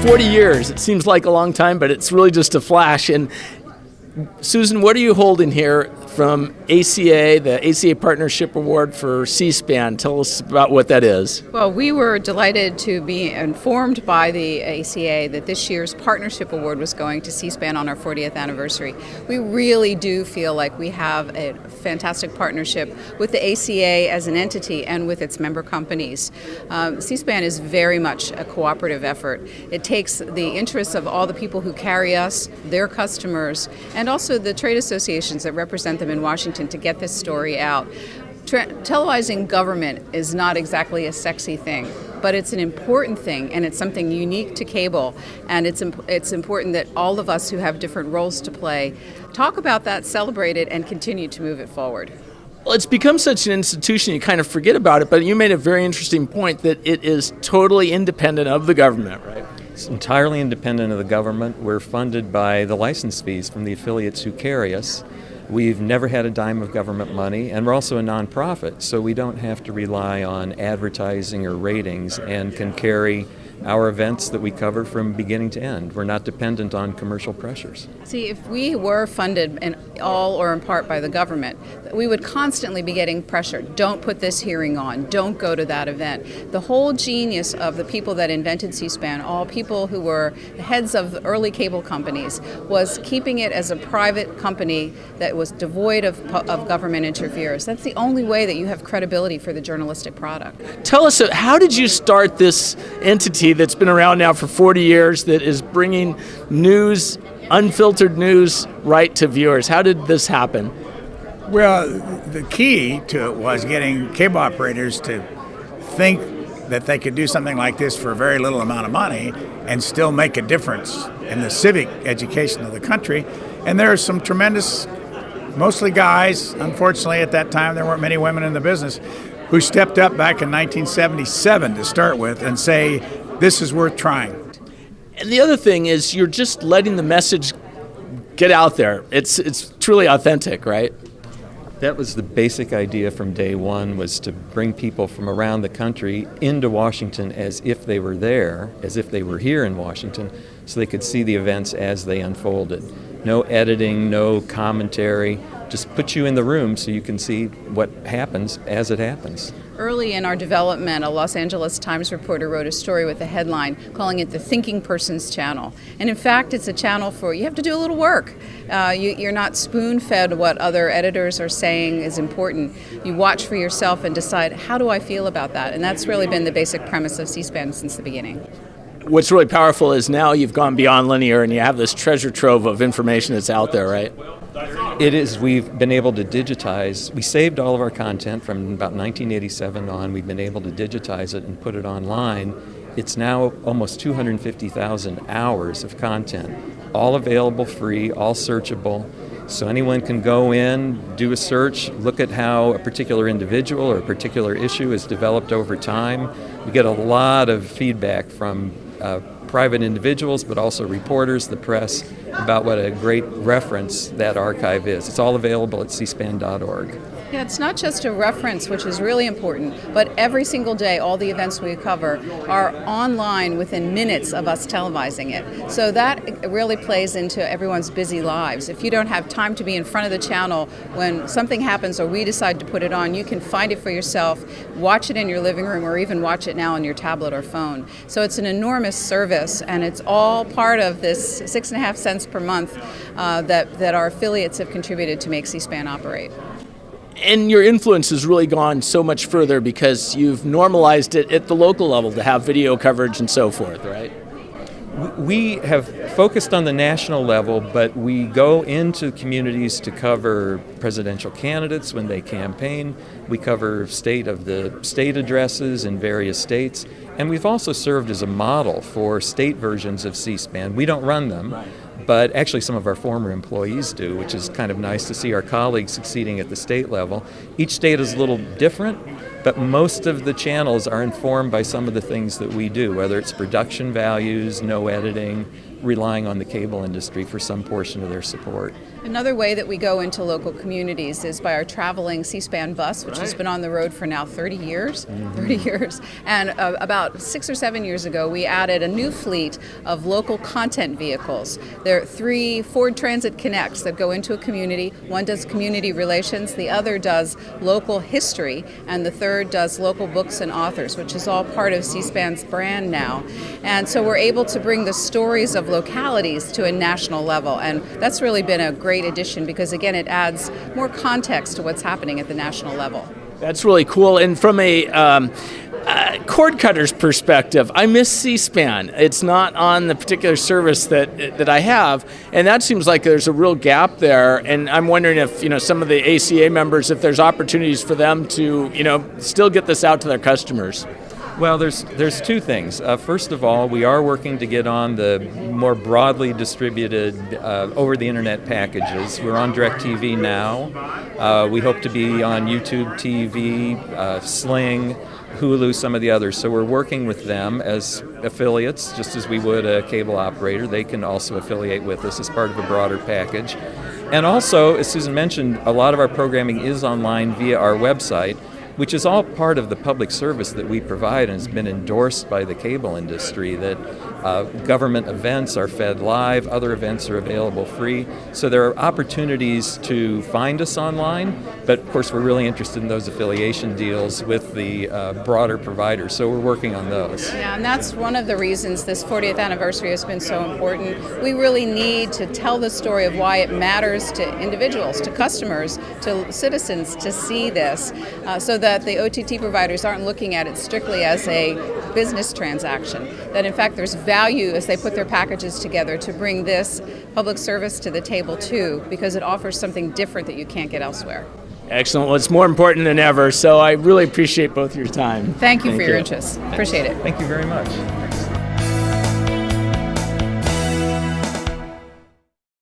40 years. It seems like a long time, but it's really just a flash. And Susan, what are you holding here from ACA, the ACA Partnership Award for C-SPAN? Tell us about what that is. Well, we were delighted to be informed by the ACA that this year's Partnership Award was going to C-SPAN on our 40th anniversary. We really do feel like we have a fantastic partnership with the ACA as an entity and with its member companies. C-SPAN is very much a cooperative effort. It takes the interests of all the people who carry us, their customers, and also the trade associations that represent them in Washington to get this story out. Televising government is not exactly a sexy thing, but it's an important thing, and it's something unique to cable, and it's important that all of us who have different roles to play talk about that, celebrate it, and continue to move it forward. Well, it's become such an institution, you kind of forget about it, but you made a very interesting point that it is totally independent of the government, right? It's entirely independent of the government. We're funded by the license fees from the affiliates who carry us. We've never had a dime of government money, and we're also a nonprofit, so we don't have to rely on advertising or ratings and can carry our events that we cover from beginning to end. We're not dependent on commercial pressures. See, if we were funded in all or in part by the government, we would constantly be getting pressure. Don't put this hearing on. Don't go to that event. The whole genius of the people that invented C-SPAN, all people who were the heads of the early cable companies, was keeping it as a private company that was devoid of government interference. That's the only way that you have credibility for the journalistic product. Tell us, how did you start this entity that's been around now for 40 years that is bringing news, unfiltered news, right to viewers? How did this happen? Well, the key to it was getting cable operators to think that they could do something like this for a very little amount of money and still make a difference in the civic education of the country. And there are some tremendous, mostly guys, unfortunately at that time there weren't many women in the business, who stepped up back in 1977 to start with and say, this is worth trying. And the other thing is you're just letting the message get out there. It's truly authentic, right? That was the basic idea from day one, was to bring people from around the country into Washington as if they were there, as if they were here in Washington, so they could see the events as they unfolded. No editing, no commentary, just put you in the room so you can see what happens as it happens. Early in our development, a Los Angeles Times reporter wrote a story with a headline calling it the Thinking Person's Channel. And in fact, it's a channel for, you have to do a little work. You're not spoon-fed what other editors are saying is important. You watch for yourself and decide, how do I feel about that? And that's really been the basic premise of C-SPAN since the beginning. What's really powerful is now you've gone beyond linear and you have this treasure trove of information that's out there, right? It is. We've been able to digitize. We saved all of our content from about 1987 on. We've been able to digitize it and put it online. It's now almost 250,000 hours of content, all available free, all searchable. So anyone can go in, do a search, look at how a particular individual or a particular issue is developed over time. We get a lot of feedback from private individuals, but also reporters, the press, about what a great reference that archive is. It's all available at cspan.org. Yeah, it's not just a reference, which is really important, but every single day, all the events we cover are online within minutes of us televising it. So that really plays into everyone's busy lives. If you don't have time to be in front of the channel when something happens or we decide to put it on, you can find it for yourself, watch it in your living room, or even watch it now on your tablet or phone. So it's an enormous service, and it's all part of this 6.5 cents per month that our affiliates have contributed to make C-SPAN operate. And your influence has really gone so much further because you've normalized it at the local level to have video coverage and so forth, right? We have focused on the national level, but we go into communities to cover presidential candidates when they campaign. We cover state addresses in various states, and we've also served as a model for state versions of C-SPAN. We don't run them. Right. But actually some of our former employees do, which is kind of nice to see our colleagues succeeding at the state level. Each state is a little different, but most of the channels are informed by some of the things that we do, whether it's production values, no editing, relying on the cable industry for some portion of their support. Another way that we go into local communities is by our traveling C-SPAN bus, which has been on the road for now 30 years. 30 years. And about 6 or 7 years ago, we added a new fleet of local content vehicles. There are 3 Ford Transit Connects that go into a community. One does community relations, the other does local history, and the third does local books and authors, which is all part of C-SPAN's brand now. And so we're able to bring the stories of localities to a national level, and that's really been a great addition because, again, it adds more context to what's happening at the national level. That's really cool. And from a cord cutter's perspective, I miss C-SPAN. It's not on the particular service that I have, and that seems like there's a real gap there. And I'm wondering if some of the ACA members, if there's opportunities for them to still get this out to their customers. Well, there's 2 things. First of all, we are working to get on the more broadly distributed over-the-internet packages. We're on DirecTV now. We hope to be on YouTube TV, Sling, Hulu, some of the others. So we're working with them as affiliates, just as we would a cable operator. They can also affiliate with us as part of a broader package. And also, as Susan mentioned, a lot of our programming is online via our website, which is all part of the public service that we provide and has been endorsed by the cable industry, that government events are fed live, other events are available free. So there are opportunities to find us online, but of course we're really interested in those affiliation deals with the broader providers, so we're working on those. Yeah, and that's one of the reasons this 40th anniversary has been so important. We really need to tell the story of why it matters to individuals, to customers, to citizens to see this, so that the OTT providers aren't looking at it strictly as a business transaction, that in fact there's value as they put their packages together to bring this public service to the table too, because it offers something different that you can't get elsewhere. Excellent. Well, it's more important than ever, so I really appreciate both your time. Thank you for your interest. Appreciate it. Thank you very much.